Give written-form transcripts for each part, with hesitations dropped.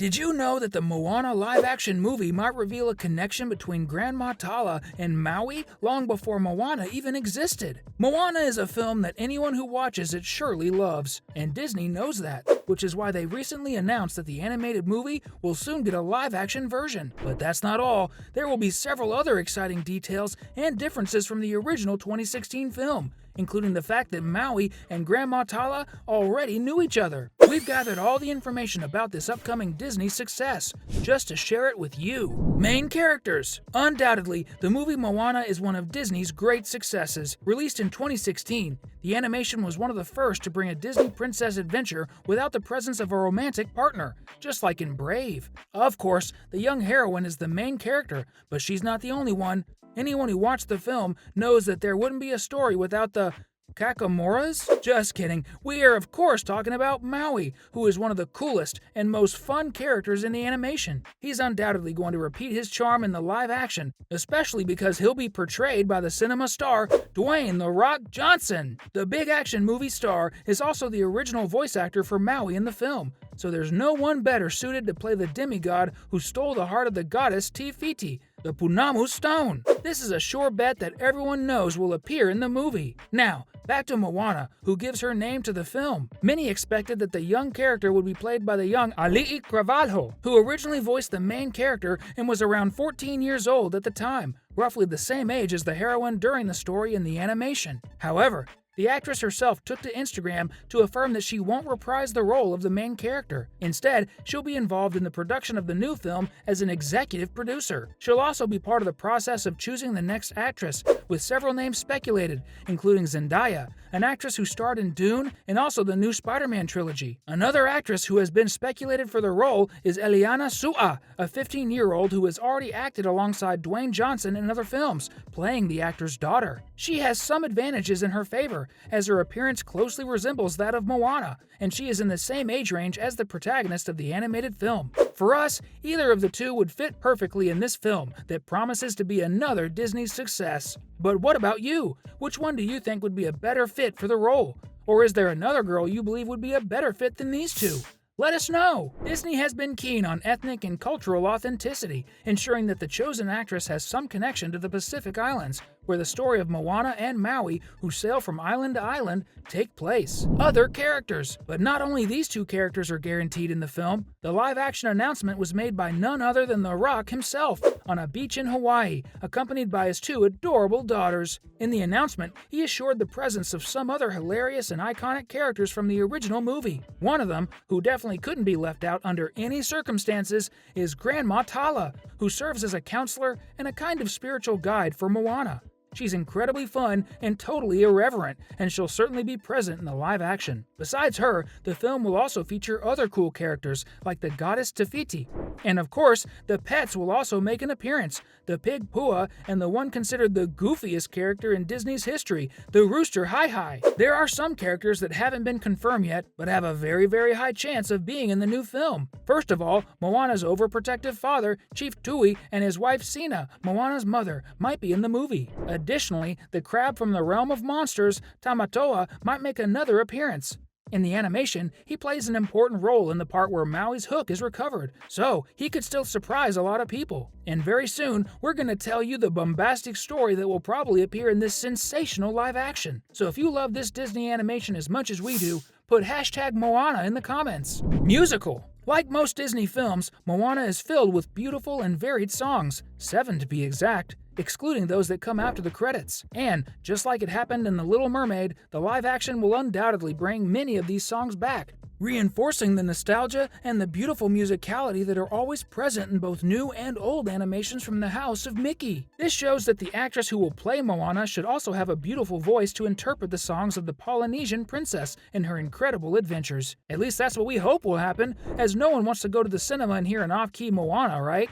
Did you know that the Moana live-action movie might reveal a connection between Grandma Tala and Maui long before Moana even existed? Moana is a film that anyone who watches it surely loves, and Disney knows that, which is why they recently announced that the animated movie will soon get a live-action version. But that's not all. There will be several other exciting details and differences from the original 2016 film, including the fact that Maui and Grandma Tala already knew each other. We've gathered all the information about this upcoming Disney success, just to share it with you. Main characters. Undoubtedly, the movie Moana is one of Disney's great successes. Released in 2016, the animation was one of the first to bring a Disney princess adventure without the presence of a romantic partner, just like in Brave. Of course, the young heroine is the main character, but she's not the only one. Anyone who watched the film knows that there wouldn't be a story without the Kakamoras? Just kidding. We are of course talking about Maui, who is one of the coolest and most fun characters in the animation. He's undoubtedly going to repeat his charm in the live action, especially because he'll be portrayed by the cinema star Dwayne "The Rock" Johnson. The big action movie star is also the original voice actor for Maui in the film, so there's no one better suited to play the demigod who stole the heart of the goddess Te Fiti, the Punamu Stone. This is a sure bet that everyone knows will appear in the movie. Now, back to Moana, who gives her name to the film. Many expected that the young character would be played by the young Ali'i Cravalho, who originally voiced the main character and was around 14 years old at the time, roughly the same age as the heroine during the story in the animation. However, the actress herself took to Instagram to affirm that she won't reprise the role of the main character. Instead, she'll be involved in the production of the new film as an executive producer. She'll also be part of the process of choosing the next actress, with several names speculated, including Zendaya, an actress who starred in Dune and also the new Spider-Man trilogy. Another actress who has been speculated for the role is Eliana Sua, a 15-year-old who has already acted alongside Dwayne Johnson in other films, playing the actor's daughter. She has some advantages in her favor, as her appearance closely resembles that of Moana, and she is in the same age range as the protagonist of the animated film. For us, either of the two would fit perfectly in this film that promises to be another Disney success. But what about you? Which one do you think would be a better fit for the role? Or is there another girl you believe would be a better fit than these two? Let us know! Disney has been keen on ethnic and cultural authenticity, ensuring that the chosen actress has some connection to the Pacific Islands, where the story of Moana and Maui, who sail from island to island, take place. Other characters. But not only these two characters are guaranteed in the film, the live-action announcement was made by none other than The Rock himself, on a beach in Hawaii, accompanied by his two adorable daughters. In the announcement, he assured the presence of some other hilarious and iconic characters from the original movie. One of them, who definitely couldn't be left out under any circumstances, is Grandma Tala, who serves as a counselor and a kind of spiritual guide for Moana. She's incredibly fun and totally irreverent, and she'll certainly be present in the live action. Besides her, the film will also feature other cool characters like the goddess Te Fiti. And of course, the pets will also make an appearance, the pig Pua and the one considered the goofiest character in Disney's history, the rooster Hi Hi. There are some characters that haven't been confirmed yet, but have a very, very high chance of being in the new film. First of all, Moana's overprotective father, Chief Tui, and his wife Sina, Moana's mother, might be in the movie. Additionally, the crab from the realm of monsters, Tamatoa, might make another appearance. In the animation, he plays an important role in the part where Maui's hook is recovered, so he could still surprise a lot of people. And very soon, we're going to tell you the bombastic story that will probably appear in this sensational live action. So if you love this Disney animation as much as we do, put #Moana in the comments. Musical. Like most Disney films, Moana is filled with beautiful and varied songs, 7 to be exact, excluding those that come after the credits. And, just like it happened in The Little Mermaid, the live action will undoubtedly bring many of these songs back, reinforcing the nostalgia and the beautiful musicality that are always present in both new and old animations from the house of Mickey. This shows that the actress who will play Moana should also have a beautiful voice to interpret the songs of the Polynesian princess in her incredible adventures. At least that's what we hope will happen, as no one wants to go to the cinema and hear an off-key Moana, right?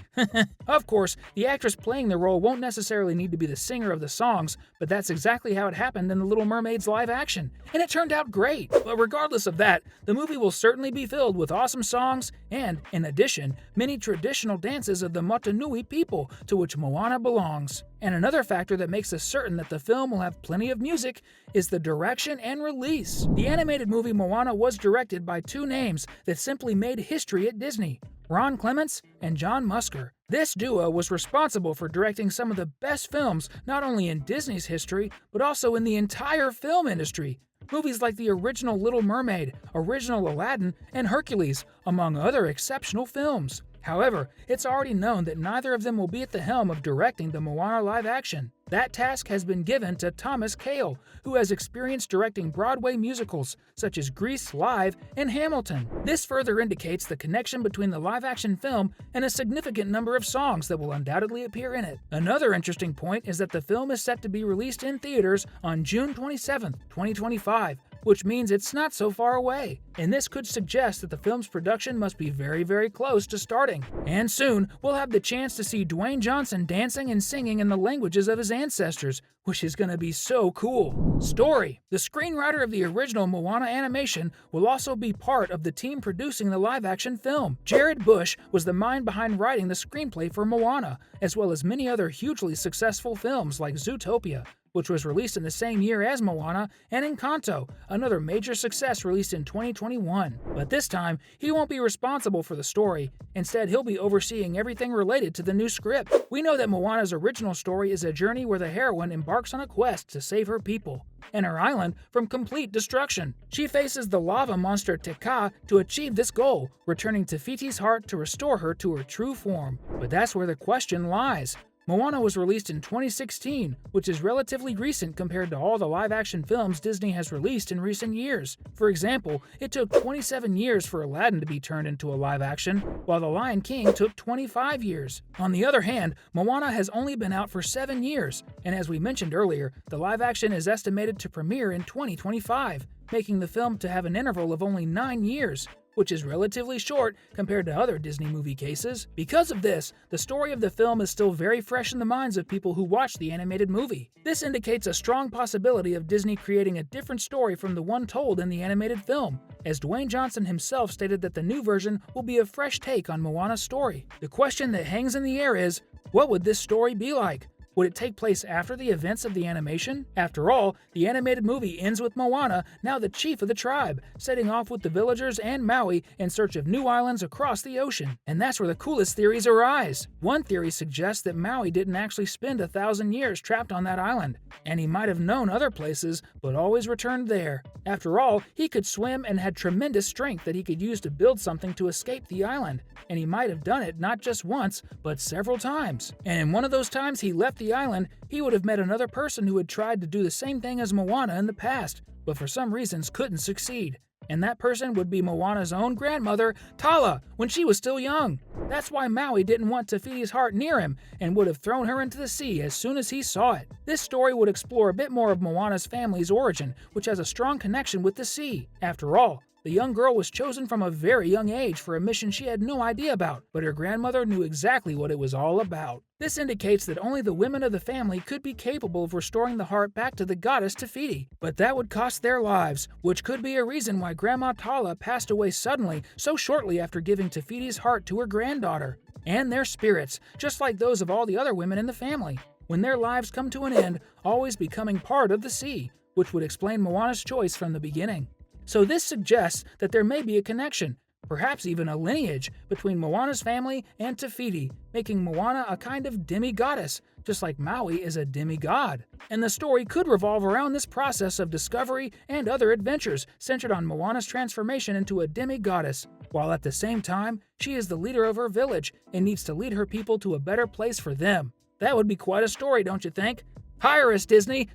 Of course, the actress playing the role won't necessarily need to be the singer of the songs, but that's exactly how it happened in The Little Mermaid's live action, and it turned out great. But regardless of that, the movie will certainly be filled with awesome songs and, in addition, many traditional dances of the Motunui people, to which Moana belongs. And another factor that makes us certain that the film will have plenty of music is the direction and release. The animated movie Moana was directed by two names that simply made history at Disney: Ron Clements, and John Musker. This duo was responsible for directing some of the best films not only in Disney's history, but also in the entire film industry. Movies like the original Little Mermaid, original Aladdin, and Hercules, among other exceptional films. However, it's already known that neither of them will be at the helm of directing the Moana live action. That task has been given to Thomas Kail, who has experience directing Broadway musicals such as Grease Live and Hamilton. This further indicates the connection between the live-action film and a significant number of songs that will undoubtedly appear in it. Another interesting point is that the film is set to be released in theaters on June 27, 2025, which means it's not so far away. And this could suggest that the film's production must be very, very close to starting. And soon, we'll have the chance to see Dwayne Johnson dancing and singing in the languages of his ancestors, which is gonna be so cool. Story: the screenwriter of the original Moana animation will also be part of the team producing the live-action film. Jared Bush was the mind behind writing the screenplay for Moana, as well as many other hugely successful films like Zootopia, which was released in the same year as Moana, and Encanto, another major success released in 2021. But this time, he won't be responsible for the story. Instead, he'll be overseeing everything related to the new script. We know that Moana's original story is a journey where the heroine embarks on a quest to save her people and her island from complete destruction. She faces the lava monster Te Kā to achieve this goal, returning Te Fiti's heart to restore her to her true form. But that's where the question lies. Moana was released in 2016, which is relatively recent compared to all the live-action films Disney has released in recent years. For example, it took 27 years for Aladdin to be turned into a live-action, while The Lion King took 25 years. On the other hand, Moana has only been out for 7 years, and as we mentioned earlier, the live-action is estimated to premiere in 2025, making the film to have an interval of only 9 years, which is relatively short compared to other Disney movie cases. Because of this, the story of the film is still very fresh in the minds of people who watch the animated movie. This indicates a strong possibility of Disney creating a different story from the one told in the animated film, as Dwayne Johnson himself stated that the new version will be a fresh take on Moana's story. The question that hangs in the air is, what would this story be like? Would it take place after the events of the animation? After all, the animated movie ends with Moana, now the chief of the tribe, setting off with the villagers and Maui in search of new islands across the ocean. And that's where the coolest theories arise. One theory suggests that Maui didn't actually spend 1,000 years trapped on that island, and he might have known other places, but always returned there. After all, he could swim and had tremendous strength that he could use to build something to escape the island, and he might have done it not just once, but several times. And in one of those times he left the island, he would have met another person who had tried to do the same thing as Moana in the past, but for some reasons couldn't succeed. And that person would be Moana's own grandmother, Tala, when she was still young. That's why Maui didn't want Te Fiti's heart near him and would have thrown her into the sea as soon as he saw it. This story would explore a bit more of Moana's family's origin, which has a strong connection with the sea. After all, the young girl was chosen from a very young age for a mission she had no idea about, but her grandmother knew exactly what it was all about. This indicates that only the women of the family could be capable of restoring the heart back to the goddess Te Fiti, but that would cost their lives, which could be a reason why Grandma Tala passed away suddenly so shortly after giving Te Fiti's heart to her granddaughter. And their spirits, just like those of all the other women in the family, when their lives come to an end, always becoming part of the sea, which would explain Moana's choice from the beginning. So this suggests that there may be a connection, perhaps even a lineage, between Moana's family and Te Fiti, making Moana a kind of demi-goddess, just like Maui is a demigod. And the story could revolve around this process of discovery and other adventures centered on Moana's transformation into a demi-goddess, while at the same time, she is the leader of her village and needs to lead her people to a better place for them. That would be quite a story, don't you think? Hire us, Disney!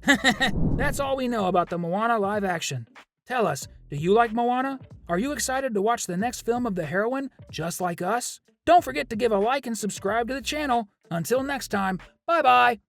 That's all we know about the Moana live action. Tell us, do you like Moana? Are you excited to watch the next film of the heroine, just like us? Don't forget to give a like and subscribe to the channel. Until next time, bye-bye!